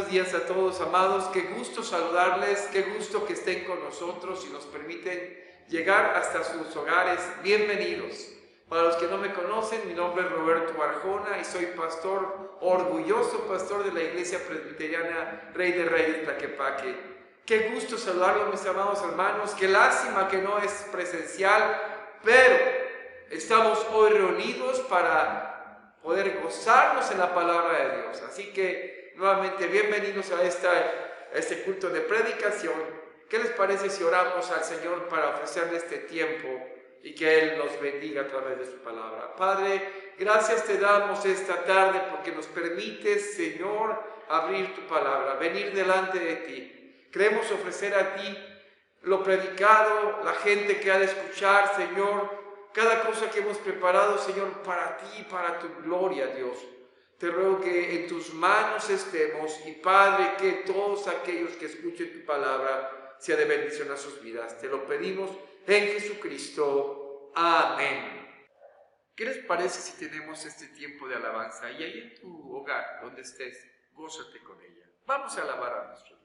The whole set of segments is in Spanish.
días a todos, amados. Qué gusto saludarles, qué gusto que estén con nosotros y nos permiten llegar hasta sus hogares. Bienvenidos. Para los que no me conocen, mi nombre es Roberto Arjona y soy pastor, orgulloso pastor de la Iglesia Presbiteriana Rey de Reyes Tlaquepaque. Qué gusto saludarlos, mis amados hermanos. Qué lástima que no es presencial, pero estamos hoy reunidos para poder gozarnos en la palabra de Dios. Así que nuevamente bienvenidos a este culto de predicación. ¿Qué les parece si oramos al Señor para ofrecerle este tiempo y que Él nos bendiga a través de su palabra? Padre, gracias te damos esta tarde porque nos permites, Señor, abrir tu palabra, venir delante de ti. Queremos ofrecer a ti lo predicado, la gente que ha de escuchar, Señor, cada cosa que hemos preparado, Señor, para ti, para tu gloria, Dios. Te ruego que en tus manos estemos y, Padre, que todos aquellos que escuchen tu palabra sea de bendición a sus vidas. Te lo pedimos en Jesucristo. Amén. ¿Qué les parece si tenemos este tiempo de alabanza? Y ahí en tu hogar, donde estés, gózate con ella. Vamos a alabar a nuestro Dios.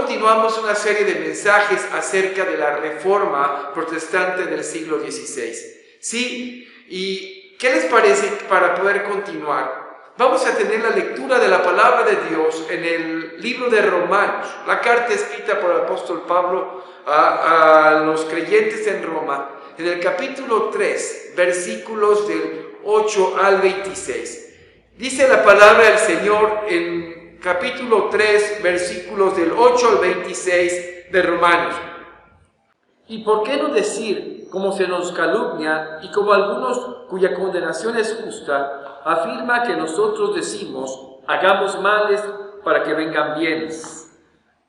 Continuamos una serie de mensajes acerca de la Reforma Protestante del siglo XVI. ¿Sí? ¿Y qué les parece para poder continuar? Vamos a tener la lectura de la palabra de Dios en el libro de Romanos, la carta escrita por el apóstol Pablo a los creyentes en Roma, en el capítulo 3, versículos del 8 al 26. Dice la palabra del Señor en capítulo 3, versículos del 8 al 26 de Romanos. ¿Y por qué no decir, como se nos calumnia y como algunos cuya condenación es justa, afirma que nosotros decimos, hagamos males para que vengan bienes?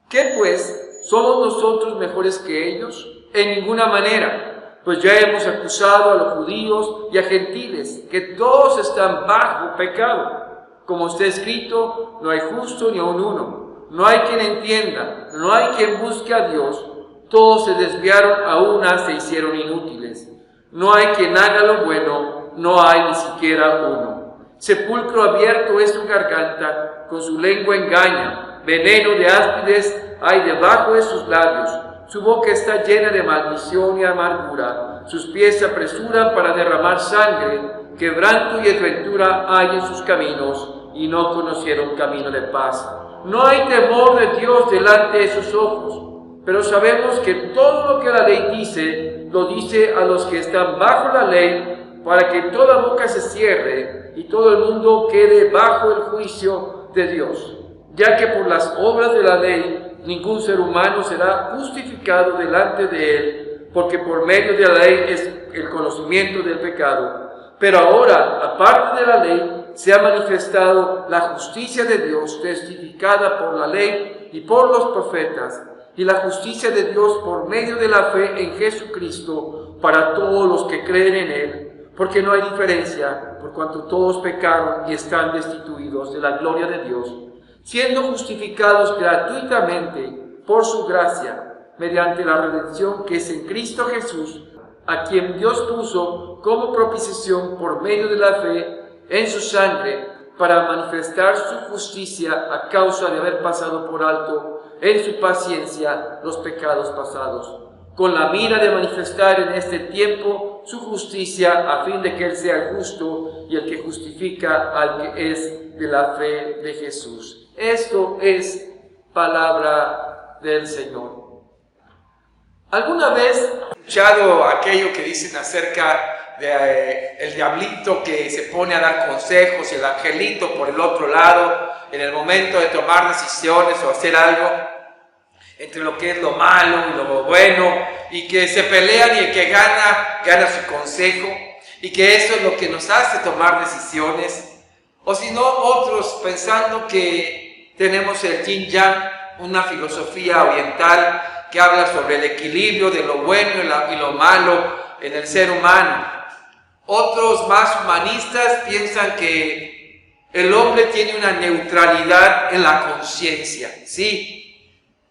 ¿Qué pues? ¿somos nosotros mejores que ellos? En ninguna manera, pues ya hemos acusado a los judíos y a gentiles, que todos están bajo pecado. Como está escrito, no hay justo ni aun uno, no hay quien entienda, no hay quien busque a Dios, todos se desviaron, a una se hicieron inútiles. No hay quien haga lo bueno, no hay ni siquiera uno. Sepulcro abierto es su garganta, con su lengua engaña, veneno de áspides hay debajo de sus labios. Su boca está llena de maldición y amargura, sus pies se apresuran para derramar sangre, quebranto y desventura hay en sus caminos, y no conocieron camino de paz. No hay temor de Dios delante de sus ojos, pero sabemos que todo lo que la ley dice, lo dice a los que están bajo la ley, para que toda boca se cierre y todo el mundo quede bajo el juicio de Dios, ya que por las obras de la ley ningún ser humano será justificado delante de él, porque por medio de la ley es el conocimiento del pecado. Pero ahora, aparte de la ley, se ha manifestado la justicia de Dios, testificada por la ley y por los profetas, y la justicia de Dios por medio de la fe en Jesucristo para todos los que creen en Él, porque no hay diferencia, por cuanto todos pecaron y están destituidos de la gloria de Dios, siendo justificados gratuitamente por su gracia, mediante la redención que es en Cristo Jesús, a quien Dios puso como propiciación por medio de la fe en su sangre, para manifestar su justicia a causa de haber pasado por alto en su paciencia los pecados pasados, con la mira de manifestar en este tiempo su justicia, a fin de que Él sea justo y el que justifica al que es de la fe de Jesús. Esto es palabra del Señor. ¿Alguna vez has escuchado aquello que dicen acerca de el diablito que se pone a dar consejos y el angelito por el otro lado en el momento de tomar decisiones o hacer algo entre lo que es lo malo y lo bueno, y que se pelean y el que gana su consejo, y que eso es lo que nos hace tomar decisiones? O si no, otros pensando que tenemos el yin yang, una filosofía oriental que habla sobre el equilibrio de lo bueno y lo malo en el ser humano. Otros más humanistas piensan que el hombre tiene una neutralidad en la conciencia, ¿sí?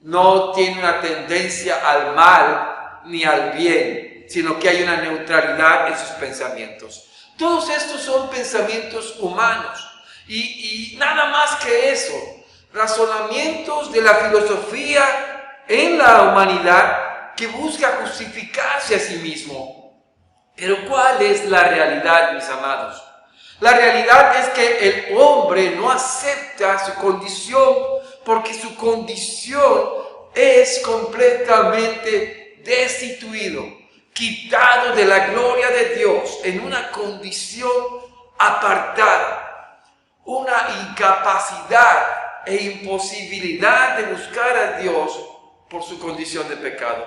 No tiene una tendencia al mal ni al bien, sino que hay una neutralidad en sus pensamientos. Todos estos son pensamientos humanos y nada más que eso, razonamientos de la filosofía en la humanidad que busca justificarse a sí mismo. Pero ¿cuál es la realidad, mis amados? La realidad es que el hombre no acepta su condición, porque su condición es completamente destituido, quitado de la gloria de Dios, en una condición apartada, una incapacidad e imposibilidad de buscar a Dios por su condición de pecado.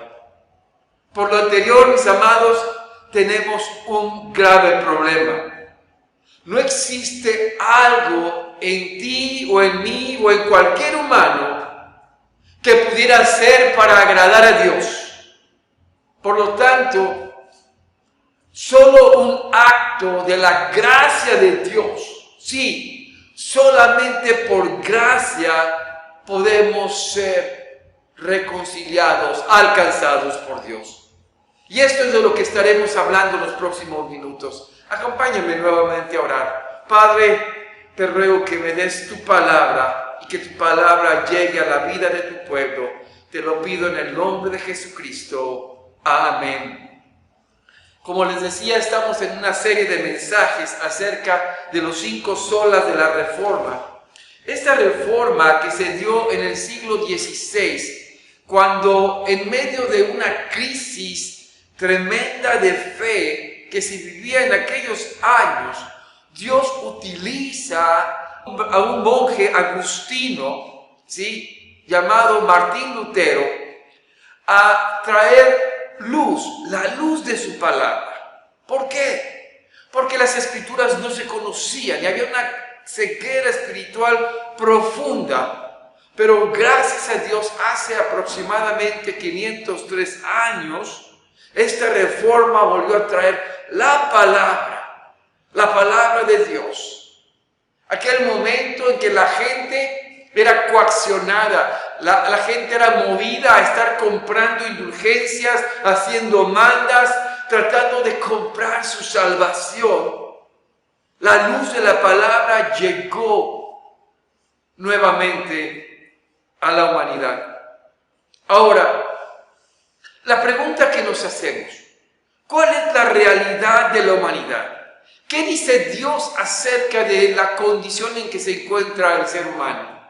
Por lo anterior, mis amados, tenemos un grave problema. No existe algo en ti o en mí o en cualquier humano que pudiera hacer para agradar a Dios. Por lo tanto, solo un acto de la gracia de Dios, sí, solamente por gracia podemos ser reconciliados, alcanzados por Dios. Y esto es de lo que estaremos hablando en los próximos minutos. Acompáñame nuevamente a orar. Padre, te ruego que me des tu palabra y que tu palabra llegue a la vida de tu pueblo. Te lo pido en el nombre de Jesucristo. Amén. Como les decía, estamos en una serie de mensajes acerca de los 5 solas de la Reforma. Esta reforma que se dio en el siglo XVI, cuando en medio de una crisis tremenda de fe que se vivía en aquellos años, Dios utiliza a un monje agustino, ¿sí?, llamado Martín Lutero, a traer luz, la luz de su palabra. ¿Por qué? Porque las escrituras no se conocían y había una ceguera espiritual profunda. Pero gracias a Dios, hace aproximadamente 503 años, esta reforma volvió a traer la palabra de Dios. Aquel momento en que la gente era coaccionada, la gente era movida a estar comprando indulgencias, haciendo mandas, tratando de comprar su salvación. La luz de la palabra llegó nuevamente a la humanidad. Ahora, la pregunta que nos hacemos, ¿cuál es la realidad de la humanidad? ¿Qué dice Dios acerca de la condición en que se encuentra el ser humano?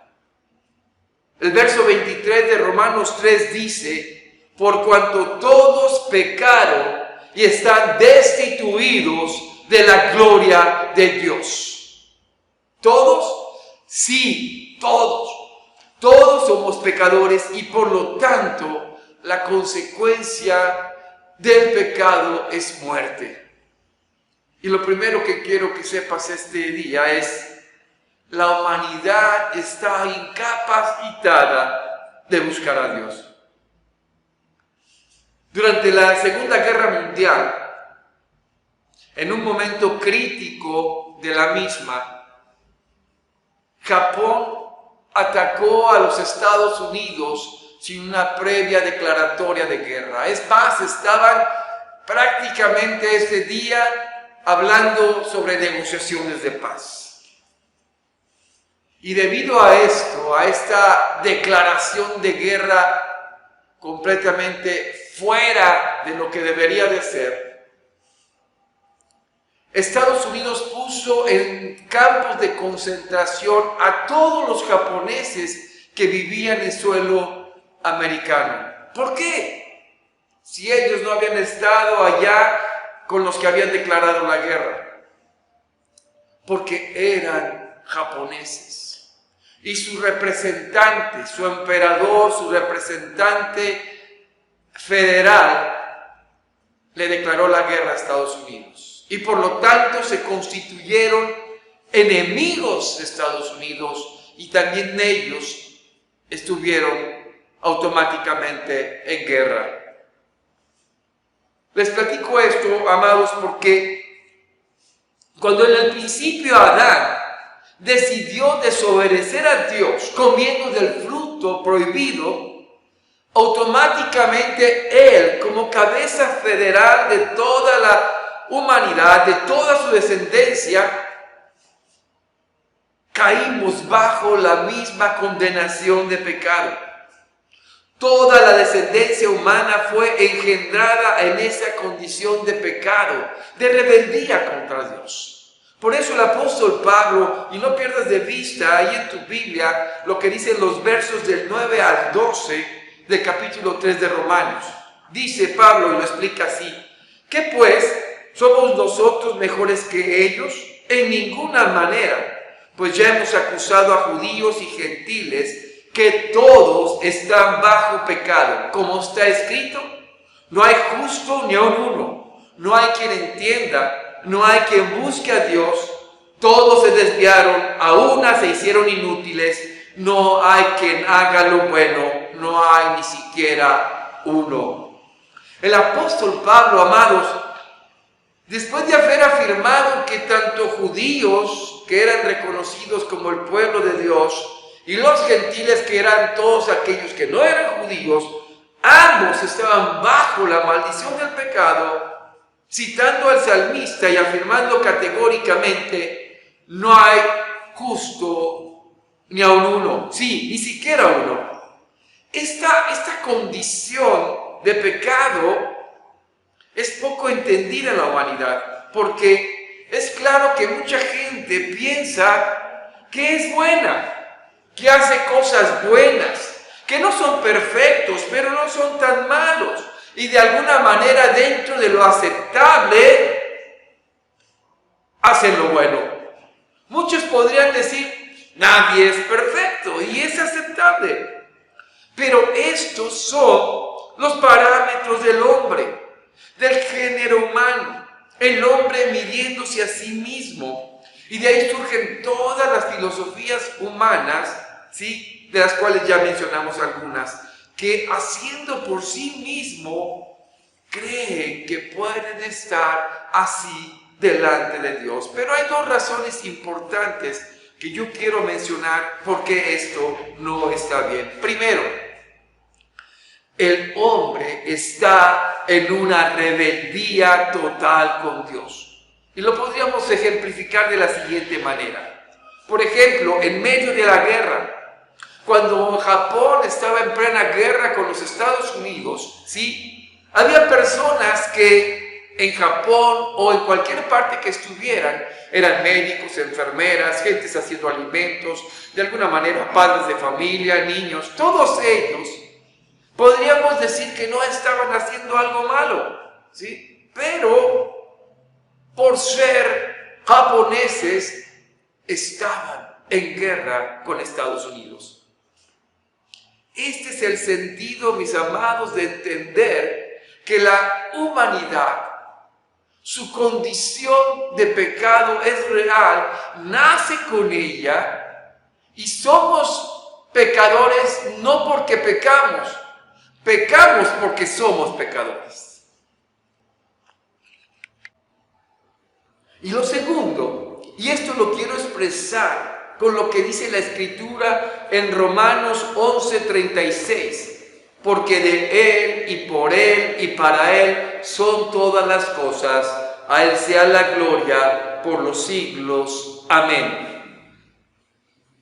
El verso 23 de Romanos 3 dice, por cuanto todos pecaron y están destituidos de la gloria de Dios. ¿Todos? Sí, todos. Todos somos pecadores y por lo tanto la consecuencia del pecado es muerte. Y lo primero que quiero que sepas este día es, la humanidad está incapacitada de buscar a Dios. Durante la Segunda Guerra Mundial, en un momento crítico de la misma, Japón atacó a los Estados Unidos sin una previa declaratoria de guerra. Es más, estaban prácticamente ese día hablando sobre negociaciones de paz. Y debido a esto, a esta declaración de guerra completamente fuera de lo que debería de ser, Estados Unidos puso en campos de concentración a todos los japoneses que vivían en suelo americano. ¿Por qué? Si ellos no habían estado allá con los que habían declarado la guerra. Porque eran japoneses. Y su representante, su emperador, su representante federal, le declaró la guerra a Estados Unidos. Y por lo tanto se constituyeron enemigos de Estados Unidos y también ellos estuvieron automáticamente en guerra. Les platico esto, amados, porque cuando en el principio Adán decidió desobedecer a Dios comiendo del fruto prohibido, automáticamente él, como cabeza federal de toda la humanidad, de toda su descendencia, caímos bajo la misma condenación de pecado. Toda la descendencia humana fue engendrada en esa condición de pecado, de rebeldía contra Dios. Por eso el apóstol Pablo, y no pierdas de vista ahí en tu Biblia lo que dicen los versos del 9 al 12 del capítulo 3 de Romanos. Dice Pablo, y lo explica así: ¿qué pues? ¿Somos nosotros mejores que ellos? En ninguna manera, pues ya hemos acusado a judíos y gentiles que todos están bajo pecado. Como está escrito, no hay justo ni aun uno, no hay quien entienda, no hay quien busque a Dios, todos se desviaron, a una se hicieron inútiles, no hay quien haga lo bueno, no hay ni siquiera uno. El apóstol Pablo, amados, después de haber afirmado que tanto judíos, que eran reconocidos como el pueblo de Dios, y los gentiles, que eran todos aquellos que no eran judíos, ambos estaban bajo la maldición del pecado, citando al salmista y afirmando categóricamente, no hay justo ni aun uno, sí, ni siquiera uno. Esta condición de pecado es poco entendida en la humanidad, porque es claro que mucha gente piensa que es buena, que hace cosas buenas, que no son perfectos, pero no son tan malos. Y de alguna manera, dentro de lo aceptable, hacen lo bueno. Muchos podrían decir, nadie es perfecto y es aceptable. Pero estos son los parámetros del hombre, del género humano. El hombre midiéndose a sí mismo. Y de ahí surgen todas las filosofías humanas, ¿sí?, de las cuales ya mencionamos algunas, que haciendo por sí mismo creen que pueden estar así delante de Dios. Pero hay dos razones importantes que yo quiero mencionar por qué esto no está bien. Primero, el hombre está en una rebeldía total con Dios. Y lo podríamos ejemplificar de la siguiente manera. Por ejemplo, en medio de la guerra, cuando Japón estaba en plena guerra con los Estados Unidos, ¿sí? Había personas que en Japón o en cualquier parte que estuvieran, eran médicos, enfermeras, gentes haciendo alimentos, de alguna manera padres de familia, niños, todos ellos podríamos decir que no estaban haciendo algo malo, ¿sí? Pero por ser japoneses estaban en guerra con Estados Unidos. Este es el sentido, mis amados, de entender que la humanidad, su condición de pecado es real, nace con ella y somos pecadores no porque pecamos porque somos pecadores. Y lo segundo, y esto lo quiero expresar con lo que dice la Escritura en Romanos 11:36, porque de Él y por Él y para Él son todas las cosas, a Él sea la gloria por los siglos. Amén.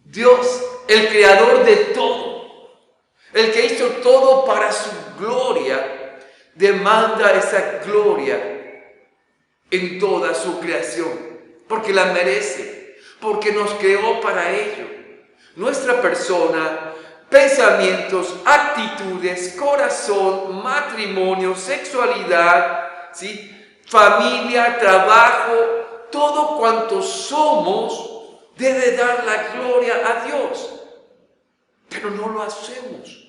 Dios, el creador de todo, el que hizo todo para su gloria, demanda esa gloria en toda su creación, porque la merece, porque nos creó para ello. Nuestra persona, pensamientos, actitudes, corazón, matrimonio, sexualidad, ¿sí? Familia, trabajo, todo cuanto somos debe dar la gloria a Dios. Pero no lo hacemos.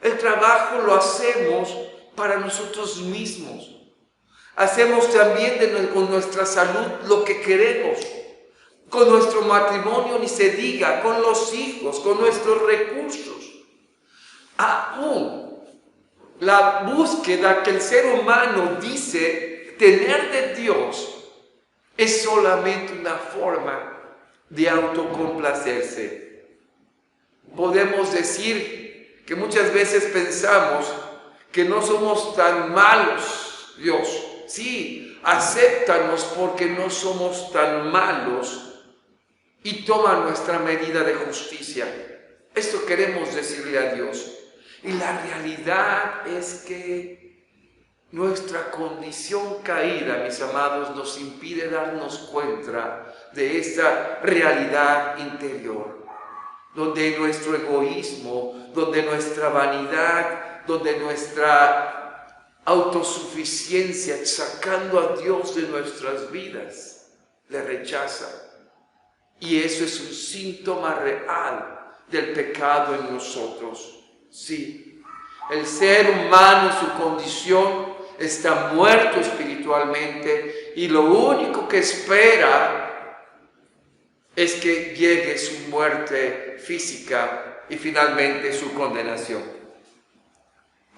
El trabajo lo hacemos para nosotros mismos. Hacemos también con nuestra salud lo que queremos. Con nuestro matrimonio ni se diga, con los hijos, con nuestros recursos. Aún la búsqueda que el ser humano dice tener de Dios es solamente una forma de autocomplacerse. Podemos decir que muchas veces pensamos que no somos tan malos, Dios. Sí, acéptanos porque no somos tan malos y toma nuestra medida de justicia. Esto queremos decirle a Dios. Y la realidad es que nuestra condición caída, mis amados, nos impide darnos cuenta de esta realidad interior, donde nuestro egoísmo, donde nuestra vanidad, donde nuestra autosuficiencia, sacando a Dios de nuestras vidas, le rechaza. Y eso es un síntoma real del pecado en nosotros. Sí, el ser humano, su condición, está muerto espiritualmente y lo único que espera es que llegue su muerte física y finalmente su condenación.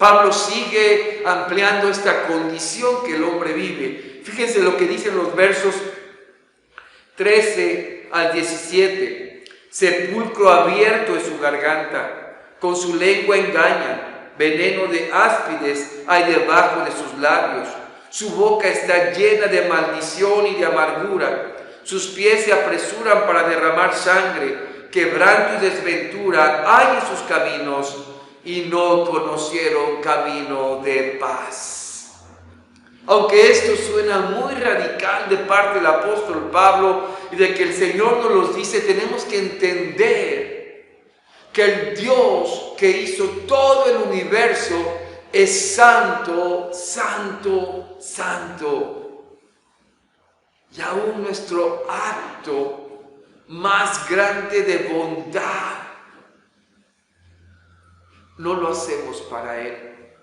Pablo sigue ampliando esta condición que el hombre vive. Fíjense lo que dicen los versos 13 al 17. Sepulcro abierto es su garganta, con su lengua engañan, veneno de áspides hay debajo de sus labios. Su boca está llena de maldición y de amargura. Sus pies se apresuran para derramar sangre, quebranto y desventura hay en sus caminos, y no conocieron camino de paz. Aunque esto suena muy radical de parte del apóstol Pablo y de que el Señor nos los dice, tenemos que entender que el Dios que hizo todo el universo es santo, santo, santo. Y aún nuestro acto más grande de bondad no lo hacemos para Él.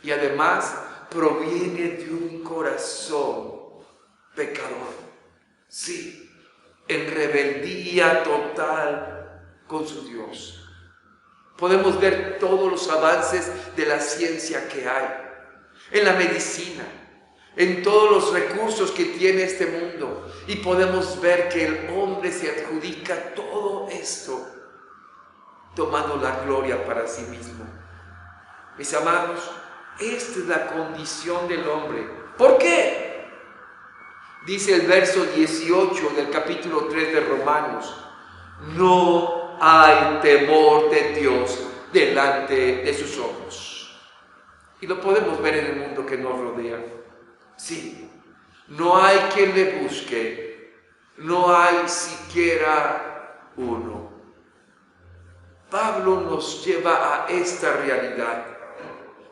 Y además proviene de un corazón pecador. Sí, en rebeldía total con su Dios. Podemos ver todos los avances de la ciencia que hay, en la medicina, en todos los recursos que tiene este mundo. Y podemos ver que el hombre se adjudica todo esto, tomando la gloria para sí mismo. Mis amados, esta es la condición del hombre. ¿Por qué? Dice el verso 18 del capítulo 3 de Romanos: no hay temor de Dios delante de sus ojos. Y lo podemos ver en el mundo que nos rodea. Sí, no hay quien le busque, no hay siquiera uno. Pablo nos lleva a esta realidad.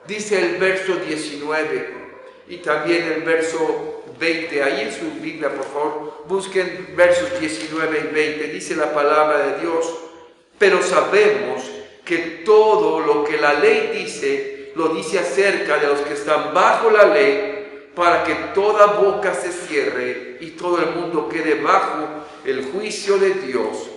Dice el verso 19 y también el verso 20, ahí en su Biblia, por favor, busquen versos 19 y 20, dice la palabra de Dios: pero sabemos que todo lo que la ley dice, lo dice acerca de los que están bajo la ley, para que toda boca se cierre y todo el mundo quede bajo el juicio de Dios,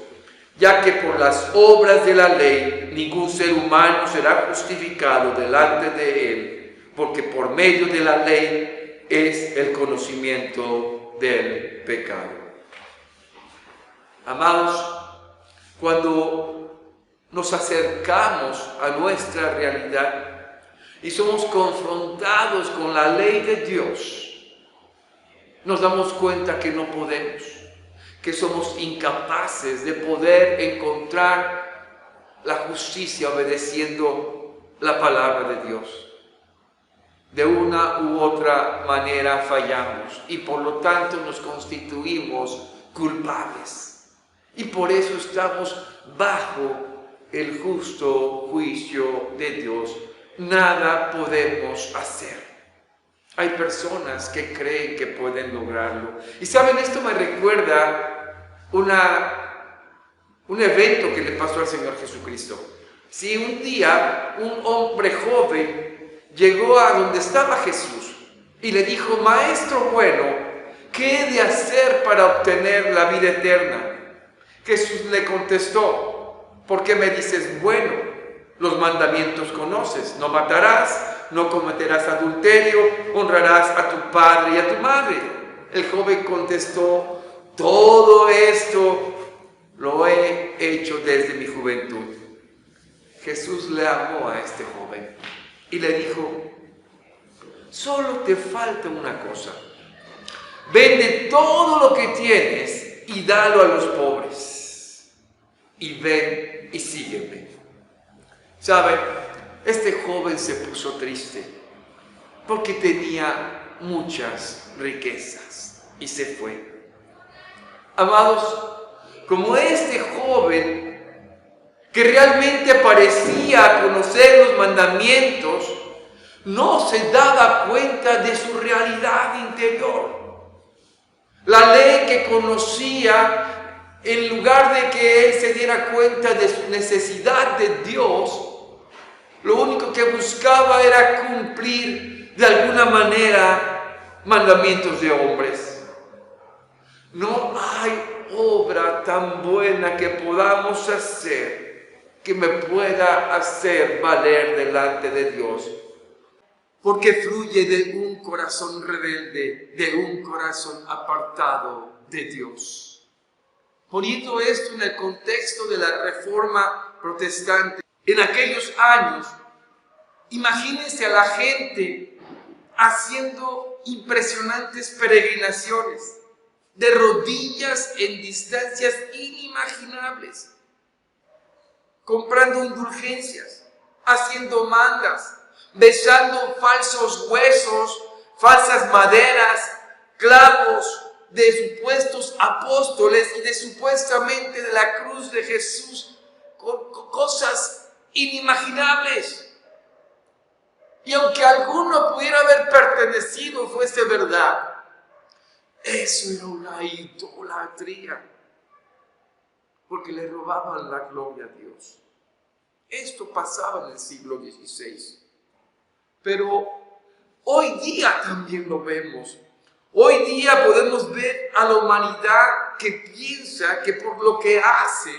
ya que por las obras de la ley ningún ser humano será justificado delante de él, porque por medio de la ley es el conocimiento del pecado. Amados, cuando nos acercamos a nuestra realidad y somos confrontados con la ley de Dios, nos damos cuenta que no podemos, que somos incapaces de poder encontrar la justicia obedeciendo la palabra de Dios. De una u otra manera fallamos y por lo tanto nos constituimos culpables. Y por eso estamos bajo el justo juicio de Dios. Nada podemos hacer. Hay personas que creen que pueden lograrlo. Y saben, esto me recuerda un evento que le pasó al Señor Jesucristo. Si un día un hombre joven llegó a donde estaba Jesús y le dijo: Maestro bueno, ¿qué he de hacer para obtener la vida eterna? Jesús le contestó: ¿por qué me dices bueno? Los mandamientos conoces: no matarás, no cometerás adulterio, honrarás a tu padre y a tu madre. El joven contestó: todo esto lo he hecho desde mi juventud. Jesús le amó a este joven y le dijo: solo te falta una cosa. Vende todo lo que tienes y dalo a los pobres. Y ven y sígueme. ¿Saben? Este joven se puso triste porque tenía muchas riquezas y se fue. Amados, como este joven que realmente parecía conocer los mandamientos, no se daba cuenta de su realidad interior. La ley que conocía, en lugar de que él se diera cuenta de su necesidad de Dios, lo único que buscaba era cumplir de alguna manera mandamientos de hombres. No hay obra tan buena que podamos hacer que me pueda hacer valer delante de Dios, porque fluye de un corazón rebelde, de un corazón apartado de Dios. Poniendo esto en el contexto de la Reforma Protestante, en aquellos años, imagínense a la gente haciendo impresionantes peregrinaciones, de rodillas en distancias inimaginables, comprando indulgencias, haciendo mandas, besando falsos huesos, falsas maderas, clavos de supuestos apóstoles y de supuestamente de la cruz de Jesús, con cosas inimaginables. Y aunque alguno pudiera haber pertenecido, fuese verdad, eso era una idolatría, porque le robaban la gloria a Dios. Esto pasaba en el siglo XVI. Pero hoy día también lo vemos. Hoy día podemos ver a la humanidad que piensa que por lo que hace,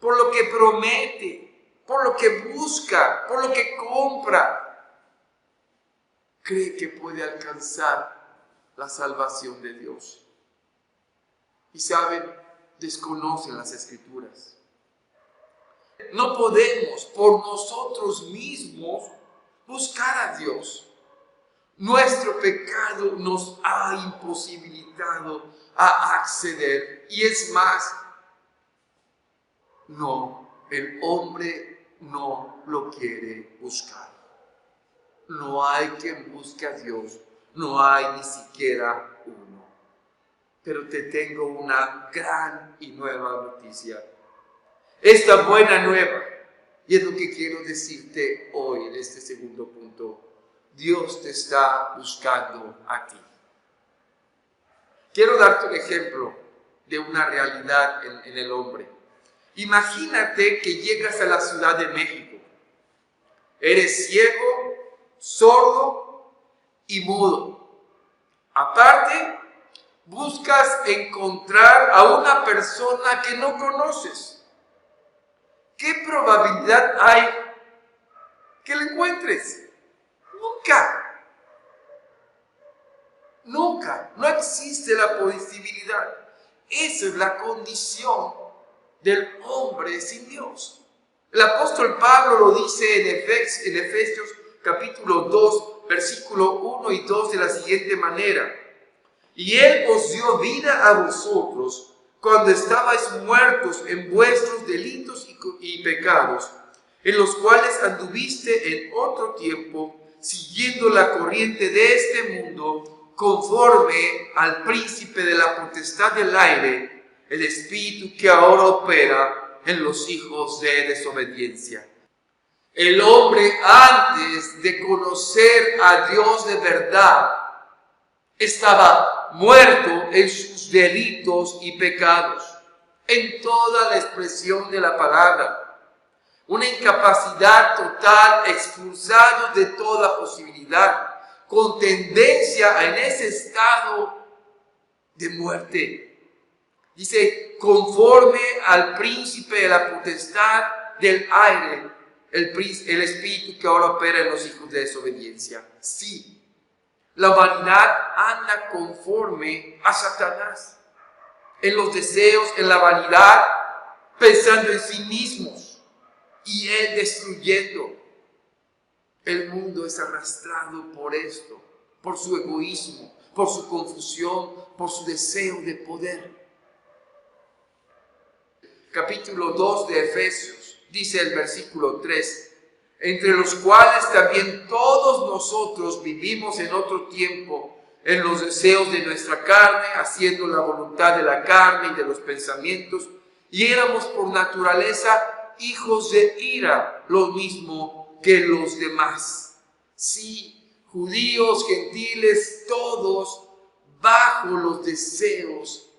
por lo que promete, por lo que busca, por lo que compra, cree que puede alcanzar la salvación de Dios. Y saben, desconocen las Escrituras. No podemos por nosotros mismos buscar a Dios. Nuestro pecado nos ha imposibilitado a acceder. Y es más, el hombre no lo quiere buscar. No hay quien busque a Dios, no hay ni siquiera uno. Pero te tengo una gran y nueva noticia. Esta buena nueva, y es lo que quiero decirte hoy en este segundo punto, Dios te está buscando a ti. Quiero darte un ejemplo de una realidad en el hombre. Imagínate que llegas a la Ciudad de México. Eres ciego, sordo y mudo. Aparte, buscas encontrar a una persona que no conoces. ¿Qué probabilidad hay que la encuentres? Nunca. Nunca. No existe la posibilidad. Esa es la condición del hombre sin Dios. El apóstol Pablo lo dice en Efesios capítulo 2, versículo 1 y 2 de la siguiente manera. Y Él os dio vida a vosotros cuando estabais muertos en vuestros delitos y pecados, en los cuales anduviste en otro tiempo, siguiendo la corriente de este mundo, conforme al príncipe de la potestad del aire, el espíritu que ahora opera en los hijos de desobediencia. El hombre, antes de conocer a Dios de verdad, estaba muerto en sus delitos y pecados, en toda la expresión de la palabra. Una incapacidad total, expulsados de toda posibilidad, con tendencia en ese estado de muerte. Dice, conforme al príncipe de la potestad del aire, el espíritu que ahora opera en los hijos de desobediencia. Sí. La humanidad anda conforme a Satanás, en los deseos, en la vanidad, pensando en sí mismos y él destruyendo. El mundo es arrastrado por esto, por su egoísmo, por su confusión, por su deseo de poder. Capítulo 2 de Efesios, dice el versículo 3, entre los cuales también todos nosotros vivimos en otro tiempo, en los deseos de nuestra carne, haciendo la voluntad de la carne y de los pensamientos, y éramos por naturaleza hijos de ira, lo mismo que los demás. Sí, judíos, gentiles, todos bajo los deseos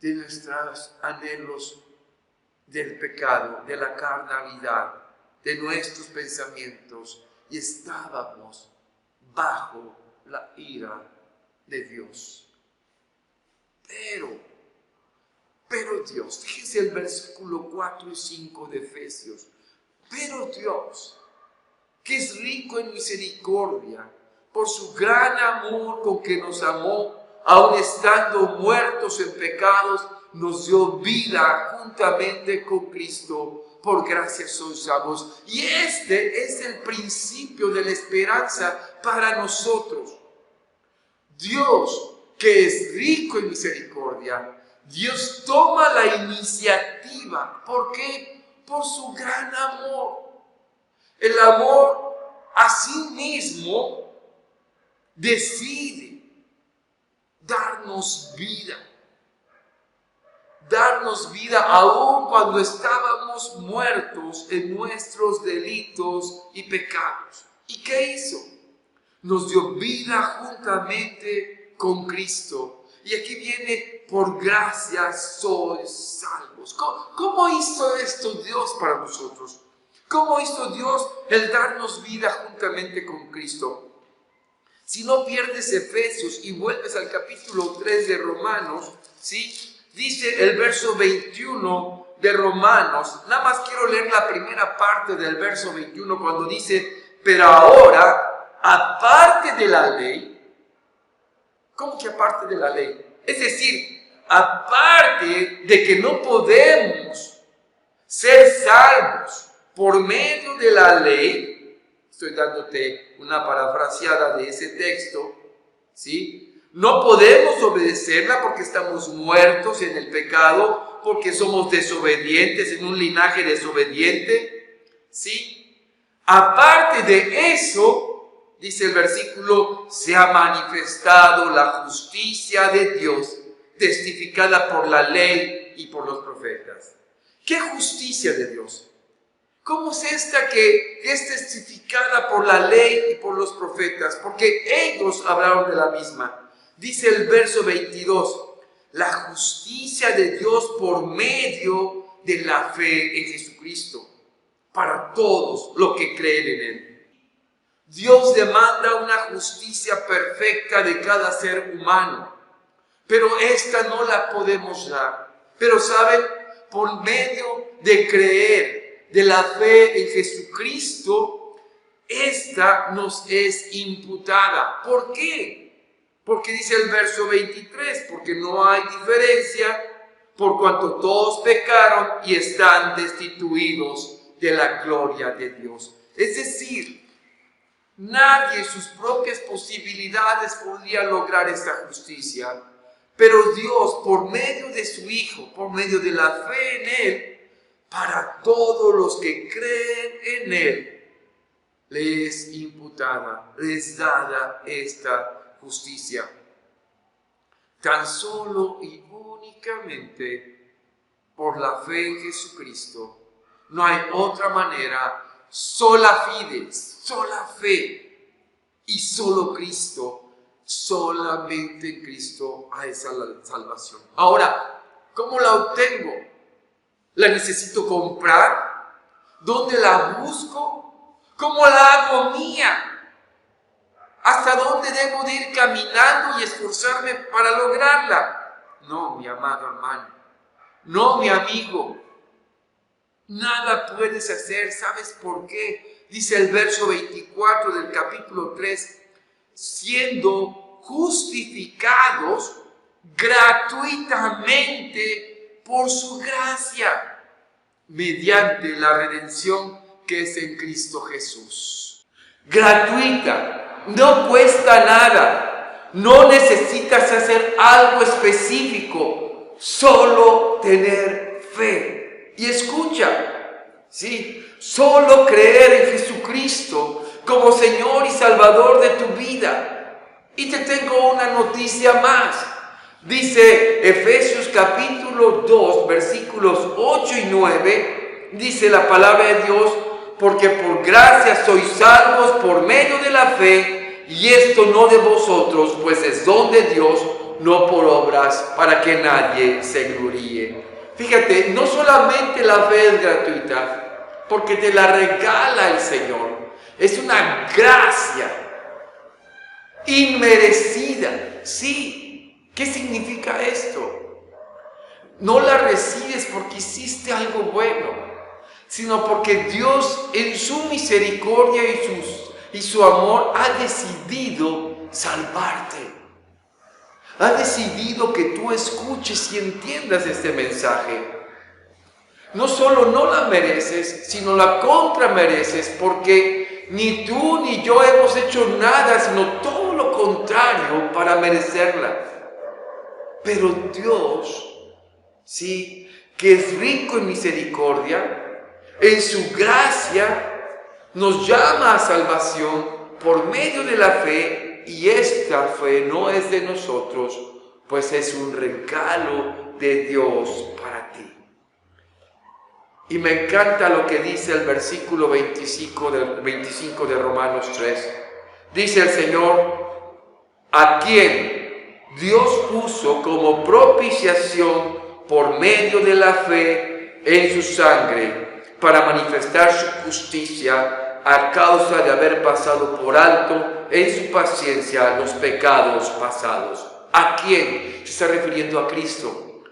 de nuestros anhelos del pecado, de la carnalidad, de nuestros pensamientos, y estábamos bajo la ira de Dios. Pero Dios, fíjense el versículo 4 y 5 de Efesios, pero Dios, que es rico en misericordia, por su gran amor con que nos amó, aun estando muertos en pecados, nos dio vida juntamente con Cristo. Por gracia sois salvos. Y este es el principio de la esperanza para nosotros. Dios, que es rico en misericordia, Dios toma la iniciativa. ¿Por qué? Por su gran amor. El amor a sí mismo decide darnos vida. Darnos vida aún cuando estábamos muertos en nuestros delitos y pecados. ¿Y qué hizo? Nos dio vida juntamente con Cristo. Y aquí viene, por gracia sois salvos. ¿Cómo hizo esto Dios para nosotros? ¿Cómo hizo Dios el darnos vida juntamente con Cristo? Si no pierdes Efesios y vuelves al capítulo 3 de Romanos, ¿sí? Dice el verso 21 de Romanos, nada más quiero leer la primera parte del verso 21 cuando dice, pero ahora, aparte de la ley, ¿cómo que aparte de la ley? Es decir, aparte de que no podemos ser salvos por medio de la ley, estoy dándote una parafraseada de ese texto, ¿sí? No podemos obedecerla porque estamos muertos en el pecado, porque somos desobedientes, en un linaje desobediente, ¿sí? Aparte de eso, dice el versículo, se ha manifestado la justicia de Dios, testificada por la ley y por los profetas. ¿Qué justicia de Dios? ¿Cómo es esta que es testificada por la ley y por los profetas? Porque ellos hablaron de la misma. Dice el verso 22, la justicia de Dios por medio de la fe en Jesucristo, para todos los que creen en Él. Dios demanda una justicia perfecta de cada ser humano, pero esta no la podemos dar. Pero ¿saben? Por medio de creer, de la fe en Jesucristo, esta nos es imputada. ¿Por qué? Porque dice el verso 23, porque no hay diferencia, por cuanto todos pecaron y están destituidos de la gloria de Dios. Es decir, nadie en sus propias posibilidades podría lograr esta justicia, pero Dios, por medio de su Hijo, por medio de la fe en Él, para todos los que creen en Él, les es imputada, les dada esta justicia. Tan solo y únicamente por la fe en Jesucristo. No hay otra manera, sola fide, sola fe y solo Cristo. Solamente en Cristo hay salvación. Ahora, ¿cómo la obtengo? ¿La necesito comprar? ¿Dónde la busco? ¿Cómo la hago mía? ¿Hasta dónde debo de ir caminando y esforzarme para lograrla? No, mi amado hermano. No, mi amigo. Nada puedes hacer. ¿Sabes por qué? Dice el verso 24 del capítulo 3. Siendo justificados gratuitamente por su gracia, mediante la redención que es en Cristo Jesús. Gratuita, no cuesta nada, no necesitas hacer algo específico, solo tener fe. Y escucha, ¿sí? Solo creer en Jesucristo como Señor y Salvador de tu vida. Y te tengo una noticia más. Dice Efesios capítulo 2, versículos 8 y 9, dice la palabra de Dios, porque por gracia sois salvos por medio de la fe, y esto no de vosotros, pues es don de Dios, no por obras, para que nadie se gloríe. Fíjate, no solamente la fe es gratuita, porque te la regala el Señor. Es una gracia inmerecida. Sí, ¿qué significa esto? No la recibes porque hiciste algo bueno, sino porque Dios en su misericordia y su amor ha decidido salvarte. Ha decidido que tú escuches y entiendas este mensaje. No solo no la mereces, sino la contramereces, porque ni tú ni yo hemos hecho nada, sino todo lo contrario para merecerla. Pero Dios, sí, que es rico en misericordia, en su gracia, nos llama a salvación por medio de la fe, y esta fe no es de nosotros, pues es un regalo de Dios para ti. Y me encanta lo que dice el versículo 25 de Romanos 3. Dice el Señor, a quien Dios puso como propiciación por medio de la fe en su sangre, para manifestar su justicia a causa de haber pasado por alto en su paciencia los pecados pasados. ¿A quién? Se está refiriendo a Cristo.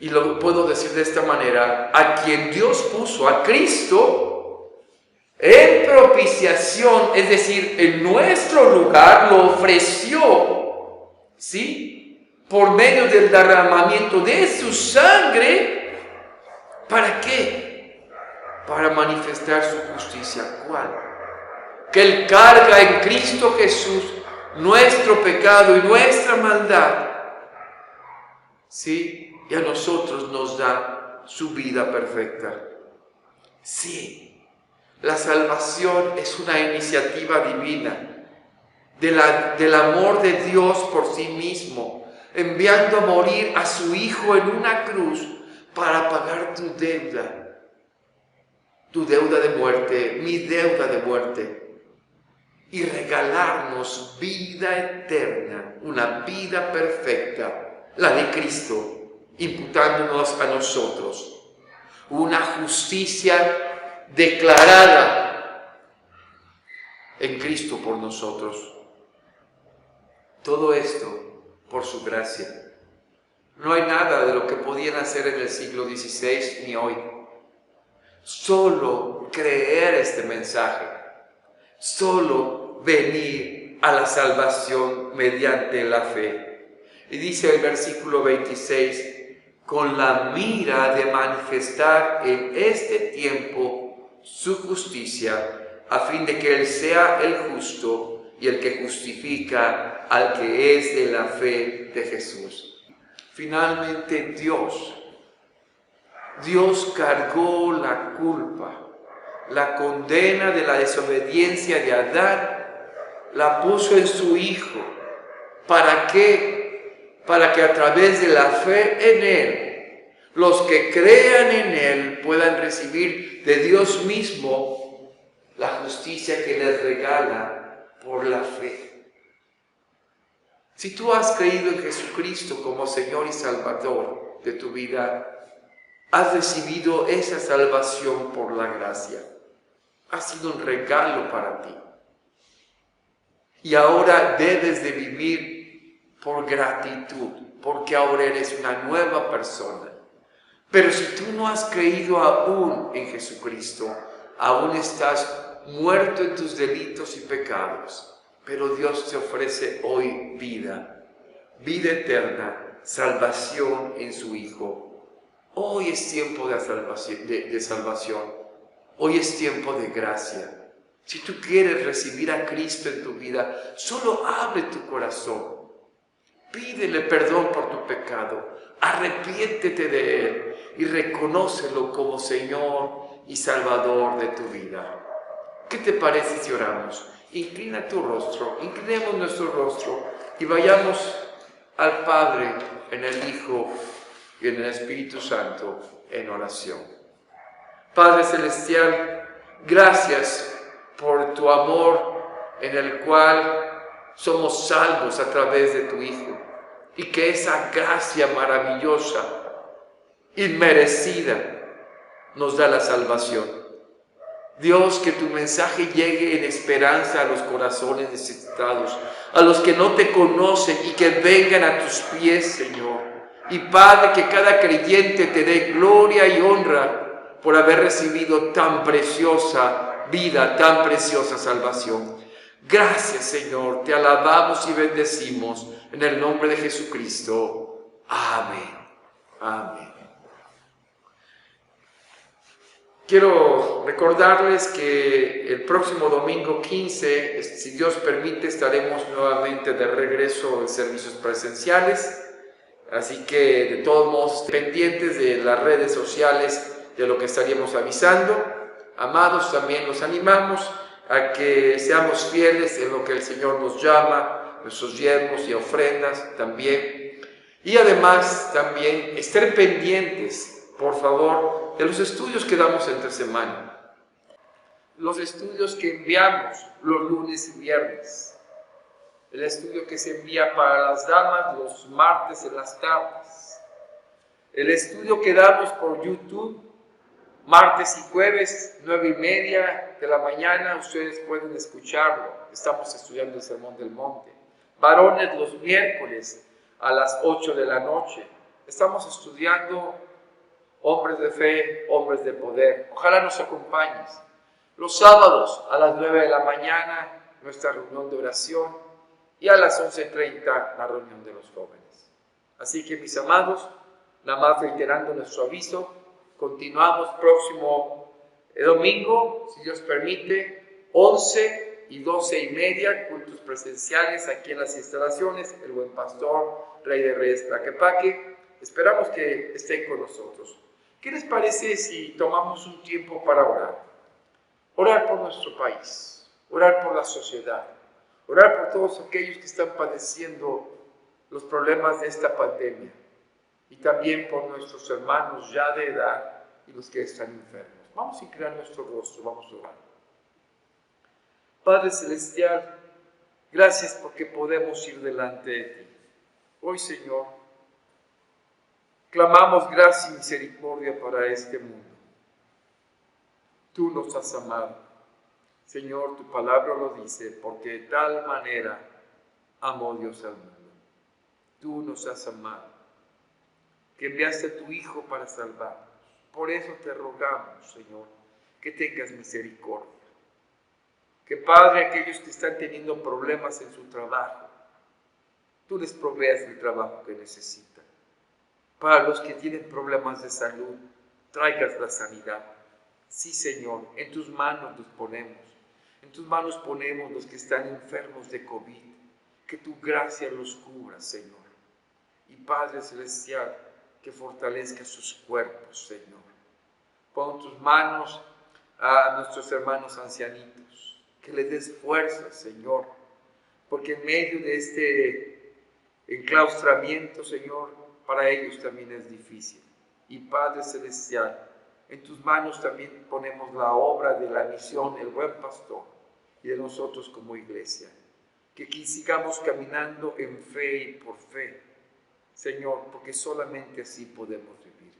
Y lo puedo decir de esta manera: a quien Dios puso, a Cristo, en propiciación, es decir, en nuestro lugar, lo ofreció, ¿sí? Por medio del derramamiento de su sangre. ¿Para qué? Para manifestar su justicia. ¿Cuál? Que Él carga en Cristo Jesús nuestro pecado y nuestra maldad, ¿sí? Y a nosotros nos da su vida perfecta. Sí, la salvación es una iniciativa divina del amor de Dios por sí mismo, enviando a morir a su Hijo en una cruz para pagar tu deuda de muerte, mi deuda de muerte, y regalarnos vida eterna, una vida perfecta, la de Cristo, imputándonos a nosotros una justicia declarada en Cristo por nosotros. Todo esto por su gracia. No hay nada de lo que podían hacer en el siglo XVI ni hoy. Solo creer este mensaje, solo venir a la salvación mediante la fe. Y dice el versículo 26, con la mira de manifestar en este tiempo su justicia, a fin de que Él sea el justo y el que justifica al que es de la fe de Jesús. Finalmente Dios cargó la culpa, la condena de la desobediencia de Adán, la puso en su Hijo. ¿Para qué? Para que a través de la fe en Él, los que crean en Él puedan recibir de Dios mismo la justicia que les regala por la fe. Si tú has creído en Jesucristo como Señor y Salvador de tu vida, has recibido esa salvación por la gracia. Ha sido un regalo para ti. Y ahora debes de vivir por gratitud, porque ahora eres una nueva persona. Pero si tú no has creído aún en Jesucristo, aún estás muerto en tus delitos y pecados. Pero Dios te ofrece hoy vida eterna, salvación en su Hijo. Hoy es tiempo de salvación. Hoy es tiempo de gracia. Si tú quieres recibir a Cristo en tu vida, solo abre tu corazón. Pídele perdón por tu pecado. Arrepiéntete de Él y reconócelo como Señor y Salvador de tu vida. ¿Qué te parece si oramos? Inclina tu rostro, inclinemos nuestro rostro y vayamos al Padre, en el Hijo y en el Espíritu Santo en oración. Padre Celestial, gracias por tu amor en el cual somos salvos a través de tu Hijo, y que esa gracia maravillosa, inmerecida, nos da la salvación. Dios, que tu mensaje llegue en esperanza a los corazones necesitados, a los que no te conocen y que vengan a tus pies, Señor. Y Padre, que cada creyente te dé gloria y honra por haber recibido tan preciosa vida, tan preciosa salvación. Gracias, Señor, te alabamos y bendecimos en el nombre de Jesucristo. Amén. Amén. Quiero recordarles que el próximo domingo 15, si Dios permite, estaremos nuevamente de regreso en servicios presenciales. Así que, de todos modos, pendientes de las redes sociales de lo que estaríamos avisando. Amados, también los animamos a que seamos fieles en lo que el Señor nos llama, nuestros diezmos y ofrendas también. Y además, también, estar pendientes, por favor, de los estudios que damos entre semana. Los estudios que enviamos los lunes y viernes. El estudio que se envía para las damas los martes en las tardes. El estudio que damos por YouTube, martes y jueves, 9:30 de la mañana, ustedes pueden escucharlo. Estamos estudiando el Sermón del Monte. Varones los miércoles a las 8 de la noche. Estamos estudiando hombres de fe, hombres de poder. Ojalá nos acompañes. Los sábados a las 9 de la mañana, nuestra reunión de oración, y a las 11:30 la reunión de los jóvenes. Así que, mis amados, nada más reiterando nuestro aviso, continuamos próximo domingo, si Dios permite, 11 y 12:30, cultos presenciales aquí en las instalaciones, el Buen Pastor, Rey de Reyes, Tlaquepaque. Esperamos que estén con nosotros. ¿Qué les parece si tomamos un tiempo para orar? Orar por nuestro país, orar por la sociedad, orar por todos aquellos que están padeciendo los problemas de esta pandemia y también por nuestros hermanos ya de edad y los que están enfermos. Vamos a inclinar nuestro rostro, vamos a orar. Padre Celestial, gracias porque podemos ir delante de ti. Hoy, Señor, clamamos gracia y misericordia para este mundo. Tú nos has amado. Señor, tu palabra lo dice, porque de tal manera amó Dios al mundo. Tú nos has amado, que enviaste a tu Hijo para salvarnos. Por eso te rogamos, Señor, que tengas misericordia. Que, Padre, aquellos que están teniendo problemas en su trabajo, tú les proveas el trabajo que necesitan. Para los que tienen problemas de salud, traigas la sanidad. Sí, Señor, en tus manos los ponemos. En tus manos ponemos los que están enfermos de COVID. Que tu gracia los cubra, Señor. Y Padre Celestial, que fortalezca sus cuerpos, Señor. Pon en tus manos a nuestros hermanos ancianitos. Que les des fuerza, Señor. Porque en medio de este enclaustramiento, Señor, para ellos también es difícil. Y Padre Celestial, en tus manos también ponemos la obra de la misión, el Buen Pastor, y de nosotros como iglesia. Que aquí sigamos caminando en fe y por fe, Señor, porque solamente así podemos vivir.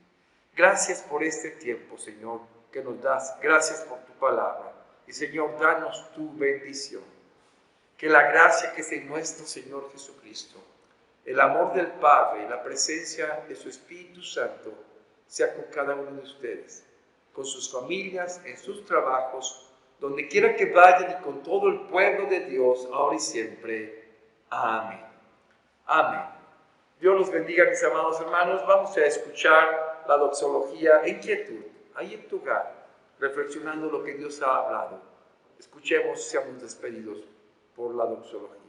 Gracias por este tiempo, Señor, que nos das. Gracias por tu palabra. Y, Señor, danos tu bendición. Que la gracia que es en nuestro Señor Jesucristo, el amor del Padre y la presencia de su Espíritu Santo sea con cada uno de ustedes, con sus familias, en sus trabajos, donde quiera que vayan y con todo el pueblo de Dios, ahora y siempre. Amén. Amén. Dios los bendiga, mis amados hermanos. Vamos a escuchar la doxología en quietud, ahí en tu hogar, reflexionando lo que Dios ha hablado. Escuchemos y seamos despedidos por la doxología.